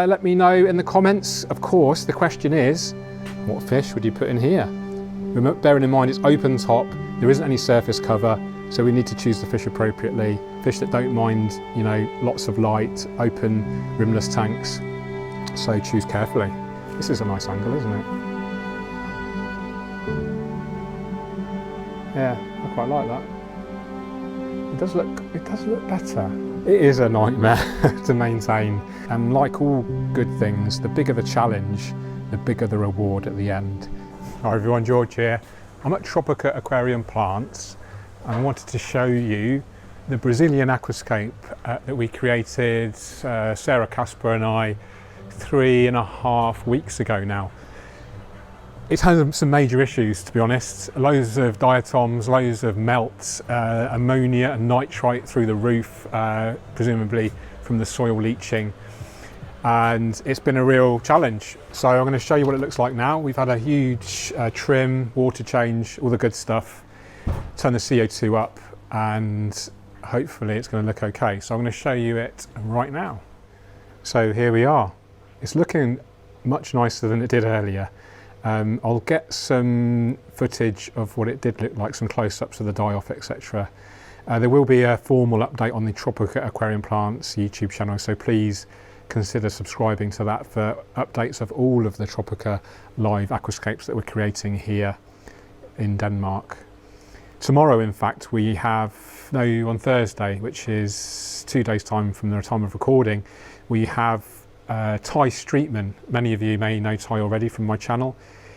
let me know in the comments. Of course, the question is, what fish would you put in here? Bearing in mind it's open top, there isn't any surface cover, so we need to choose the fish appropriately. Fish that don't mind, you know, lots of light, open, rimless tanks. So choose carefully. This is a nice angle, isn't it? Yeah, I quite like that. It does look better. It is a nightmare to maintain, and like all good things, the bigger the challenge, the bigger the reward at the end. Hi everyone, George here. I'm at Tropica Aquarium Plants and I wanted to show you the Brazilian aquascape that we created, Sarah, Casper and I, 3.5 weeks ago now. It's had some major issues, to be honest. Loads of diatoms, loads of melts, ammonia and nitrite through the roof, presumably from the soil leaching. And it's been a real challenge. So I'm going to show you what it looks like now. We've had a huge trim, water change, all the good stuff, turn the CO2 up, and hopefully it's going to look okay. So I'm going to show you it right now. So here we are. It's looking much nicer than it did earlier. I'll get some footage of what it did look like, some close-ups of the die-off, etc. There will be a formal update on the Tropica Aquarium Plants YouTube channel, so please consider subscribing to that for updates of all of the Tropica live aquascapes that we're creating here in Denmark. Tomorrow, in fact, we have, on Thursday, which is 2 days' time from the time of recording, we have Ty Streetman. Many of you may know Ty already from my channel.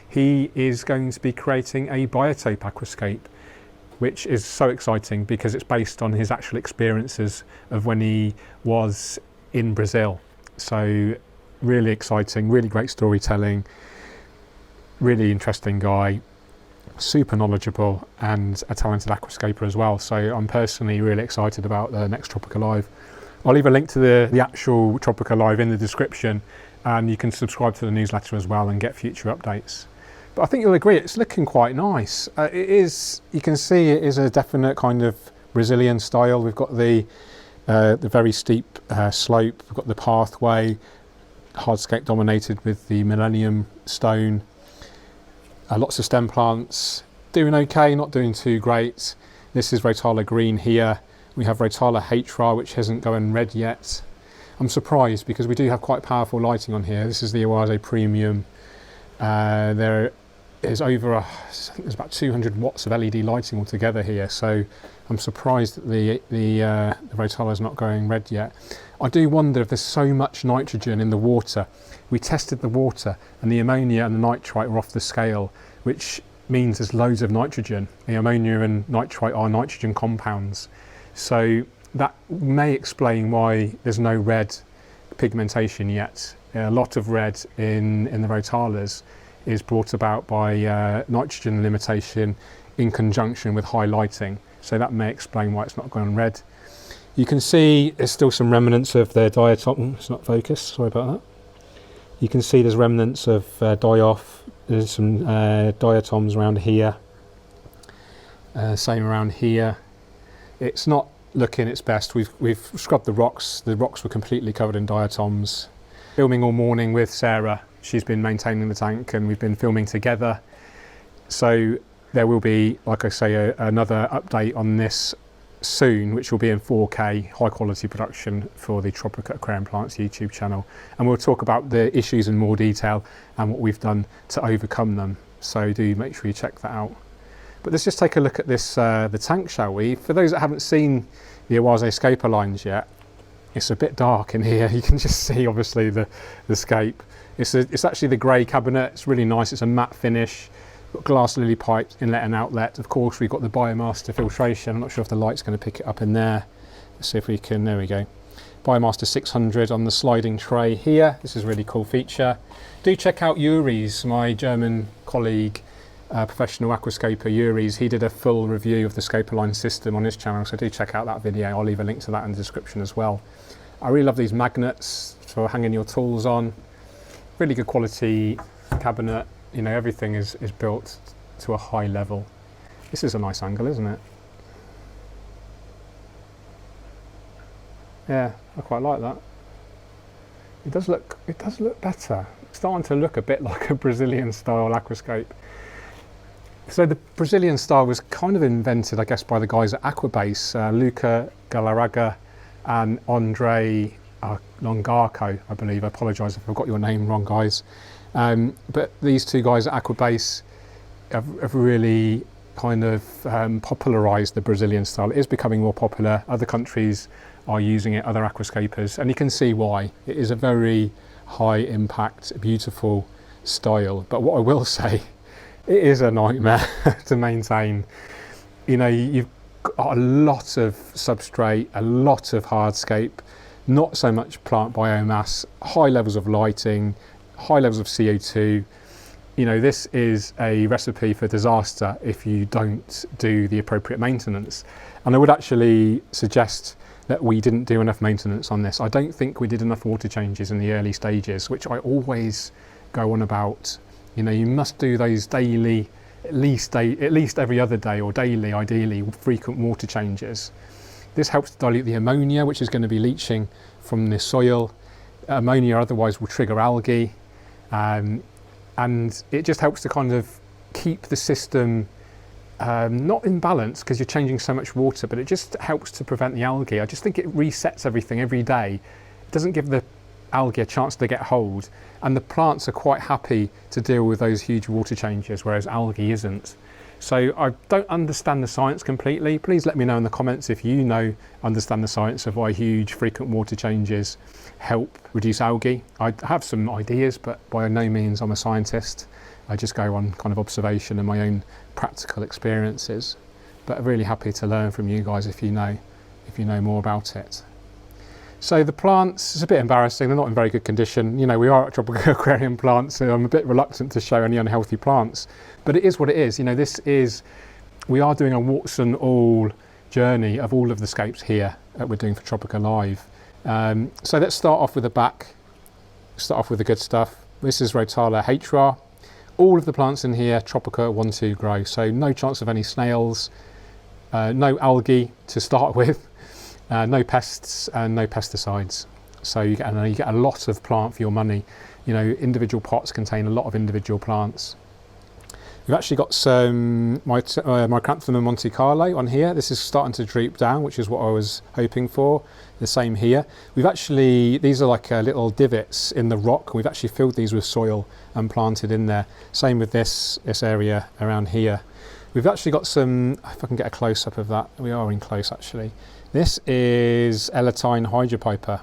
He is going to be creating a biotope aquascape, which is so exciting because it's based on his actual experiences of when he was in Brazil. So really exciting, really great storytelling, really interesting guy, super knowledgeable and a talented aquascaper as well. So I'm personally really excited about the next Tropica Live. I'll leave a link to the actual Tropica Live in the description, and you can subscribe to the newsletter as well and get future updates. But I think you'll agree it's looking quite nice. It is, you can see it is a definite kind of Brazilian style. We've got the very steep slope, we've got the pathway, hardscape dominated with the Millennium Stone. Lots of stem plants, doing okay, not doing too great. This is Rotala Green here. We have Rotala Hra, which isn't going red yet. I'm surprised because we do have quite powerful lighting on here. This is the Oase Premium. There is over, I think there's about 200 watts of LED lighting altogether here. So I'm surprised that the Rotala is not going red yet. I do wonder if there's so much nitrogen in the water. We tested the water and the ammonia and the nitrite were off the scale, which means there's loads of nitrogen. The ammonia and nitrite are nitrogen compounds. So that may explain why there's no red pigmentation yet. A lot of red in the Rotalas is brought about by nitrogen limitation in conjunction with high lighting. So that may explain why it's not gone red. You can see there's still some remnants of the diatom. It's not focused, sorry about that. You can see there's remnants of die-off. There's some diatoms around here. Same around here. It's not looking its best. We've scrubbed the rocks. The rocks were completely covered in diatoms. Filming all morning with Sarah. She's been maintaining the tank and we've been filming together. So there will be, like I say, another update on this soon, which will be in 4K high quality production for the Tropica Aquarium Plants YouTube channel. And we'll talk about the issues in more detail and what we've done to overcome them. So do make sure you check that out. But let's just take a look at this, the tank, shall we? For those that haven't seen the Oase scaper lines yet, it's a bit dark in here. You can just see obviously the scape. It's actually the grey cabinet. It's really nice. It's a matte finish. Got glass lily pipes, inlet and outlet. Of course, we've got the Biomaster filtration. I'm not sure if the light's going to pick it up in there. Let's see if we can, there we go. Biomaster 600 on the sliding tray here. This is a really cool feature. Do check out Yuri's, my German colleague, professional aquascaper Yuri's. He did a full review of the scaper line system on his channel, so do check out that video. I'll leave a link to that in the description as well. I really love these magnets for hanging your tools on. Really good quality cabinet. You know, everything is built to a high level. This is a nice angle, isn't it? Yeah, I quite like that. It does look better. It's starting to look a bit like a Brazilian style aquascape. So the Brazilian style was kind of invented, I guess, by the guys at Aquabase, Luca Galarraga and Andre Longarco, I believe. I apologise if I've got your name wrong, guys. But these two guys at Aquabase have really kind of popularised the Brazilian style. It is becoming more popular. Other countries are using it, other aquascapers, and you can see why. It is a very high impact, beautiful style. But what I will say, it is a nightmare to maintain. You know, you've got a lot of substrate, a lot of hardscape, not so much plant biomass, high levels of lighting, high levels of CO2. You know, this is a recipe for disaster if you don't do the appropriate maintenance. And I would actually suggest that we didn't do enough maintenance on this. I don't think we did enough water changes in the early stages, which I always go on about. You know, you must do those daily, at least every other day, or daily, ideally, frequent water changes. This helps to dilute the ammonia, which is going to be leaching from the soil. Ammonia otherwise will trigger algae. And it just helps to kind of keep the system not in balance because you're changing so much water, but it just helps to prevent the algae. I just think it resets everything every day. It doesn't give the algae a chance to get hold, and the plants are quite happy to deal with those huge water changes, whereas algae isn't. So I don't understand the science completely. Please let me know in the comments if you understand the science of why huge frequent water changes help reduce algae. I have some ideas, but by no means I'm a scientist. I just go on kind of observation and my own practical experiences. But I'm really happy to learn from you guys if you know more about it. So the plants, it's a bit embarrassing, they're not in very good condition. You know, we are at Tropica Aquarium Plants, so I'm a bit reluctant to show any unhealthy plants. But it is what it is. You know, we are doing a warts and all journey of all of the scapes here that we're doing for Tropica Live. So let's start off with the back, start off with the good stuff. This is Rotala hra. All of the plants in here, Tropica 1-2 grow, so no chance of any snails, no algae to start with. No pests and no pesticides, so you get a lot of plant for your money. You know, individual pots contain a lot of individual plants. We've actually got some Micranthemum Monte Carlo on here. This is starting to droop down, which is what I was hoping for. The same here. These are like little divots in the rock. We've actually filled these with soil and planted in there. Same with this area around here. We've actually got some, if I can get a close-up of that, we are in close actually. This is Elatine hydropiper,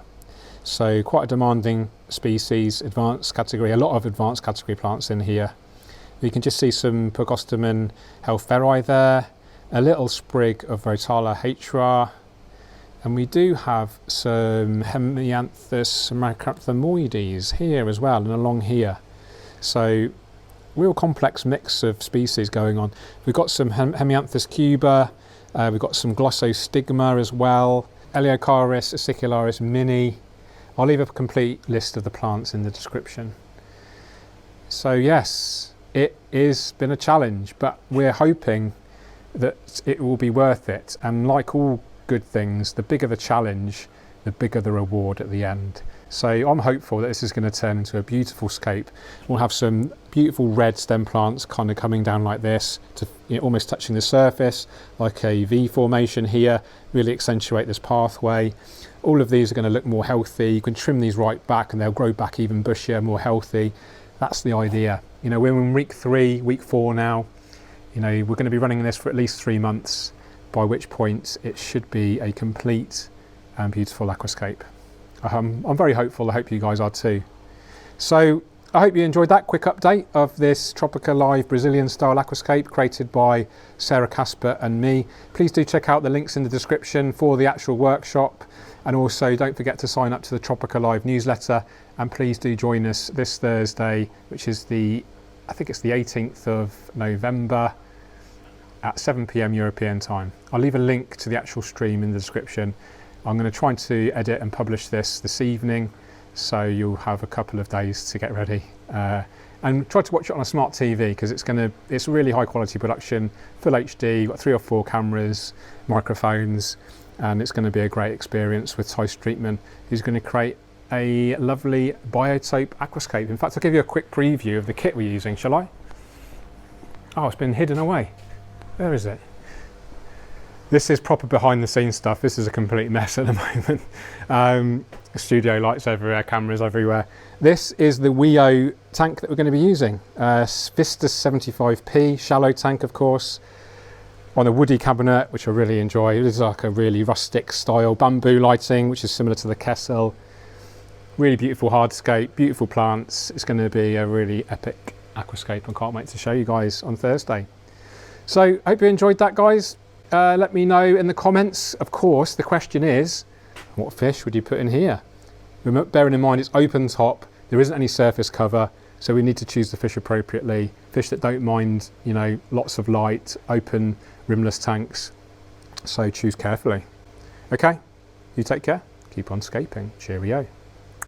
so quite a demanding species, advanced category, a lot of advanced category plants in here. You can just see some Pogostemon helferi there, a little sprig of Rotala hra, and we do have some Hemianthus micranthomoides here as well, and along here. So real complex mix of species going on. We've got some Hemianthus cuba, we've got some Glossostigma as well, Eleocharis acicularis mini. I'll leave a complete list of the plants in the description. So yes, it has been a challenge, but we're hoping that it will be worth it. And like all good things, the bigger the challenge, the bigger the reward at the end. So I'm hopeful that this is going to turn into a beautiful scape. We'll have some beautiful red stem plants kind of coming down like this, to almost touching the surface, like a V formation here, really accentuate this pathway. All of these are going to look more healthy. You can trim these right back and they'll grow back even bushier, more healthy. That's the idea. You know, we're in week 3, week 4 now. You know, we're going to be running this for at least 3 months, by which point it should be a complete and beautiful aquascape. I'm very hopeful. I hope you guys are too. So I hope you enjoyed that quick update of this Tropica Live Brazilian style aquascape created by Sarah Casper and me. Please do check out the links in the description for the actual workshop, and also don't forget to sign up to the Tropica Live newsletter, and please do join us this Thursday, which is I think it's the 18th of November at 7 PM European time. I'll leave a link to the actual stream in the description. I'm going to try to edit and publish this evening, so you'll have a couple of days to get ready. And try to watch it on a smart TV, because it's really high quality production, full HD, you've got 3 or 4 cameras, microphones, and it's going to be a great experience with Thijs Treatment, who's going to create a lovely biotope aquascape. In fact, I'll give you a quick preview of the kit we're using, shall I? Oh, it's been hidden away. Where is it? This is proper behind the scenes stuff. This is a complete mess at the moment. Studio lights everywhere, cameras everywhere. This is the WEO tank that we're going to be using. Vista 75p, shallow tank of course, on a woody cabinet, which I really enjoy. It is like a really rustic style bamboo lighting, which is similar to the Kessel. Really beautiful hardscape, beautiful plants. It's going to be a really epic aquascape and can't wait to show you guys on Thursday. So hope you enjoyed that, guys. Let me know in the comments. Of course, the question is, what fish would you put in here? Bearing in mind it's open top, there isn't any surface cover, so we need to choose the fish appropriately. Fish that don't mind, you know, lots of light, open, rimless tanks. So choose carefully. Okay, you take care, keep on scaping. Cheerio.